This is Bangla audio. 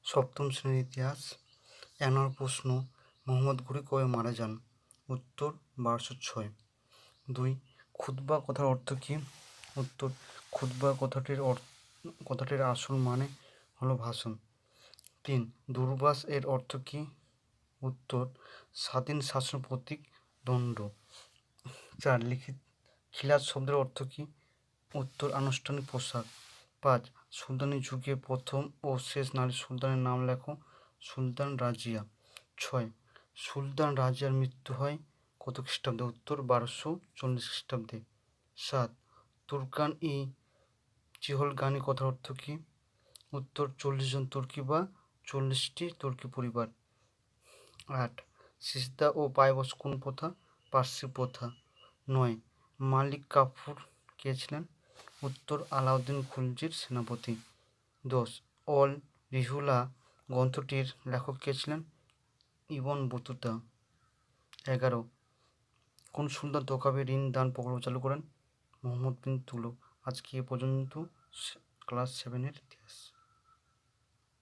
সপ্তম শ্রেণীর ইতিহাস। ১ নম্বর প্রশ্ন, মোহাম্মদ ঘুরি কবে মারা যান? উত্তর ১২০৬। ২. খুতবা কথার অর্থ কী? উত্তর, খুতবা কথাটির আসল মানে হলো ভাষণ। ৩. দূর্বাস এর অর্থ কী? উত্তর, স্বাধীন শাসন প্রতীক, দণ্ড। ৪. খিলাত শব্দের অর্থ কী? উত্তর, আনুষ্ঠানিক পোশাক। ৫. সুলতানি যুগে প্রথম ও শেষ নারী সুলতানের নাম লেখো। সুলতান রাজিয়া। ৬. সুলতান রাজিয়ার মৃত্যু হয় কত খ্রিস্টাব্দে? উত্তর, ১২৪০ খ্রিস্টাব্দে। ৭. তুর্কান-ই চিহলগানি কথার অর্থ কী? উত্তর, ৪০ জন তুর্কি বা ৪০টি তুর্কি পরিবার। ৮. সিজদা ও পায়েবস কোন প্রথা? পার্সি প্রথা। ৯. মালিক কাফুর কে ছিলেন? উত্তর, আলাউদ্দিন খুলজির সেনাপতি। ১০. অল রিহুলা গ্রন্থটির লেখক কে ছিলেন? Ibn Battuta. ১১. কোন সুলতান তোকাবে ঋণ দান প্রকল্প চালু করেন? মুহাম্মদ বিন তুগলক। আজকে এ পর্যন্ত ক্লাস 7-এর ইতিহাস।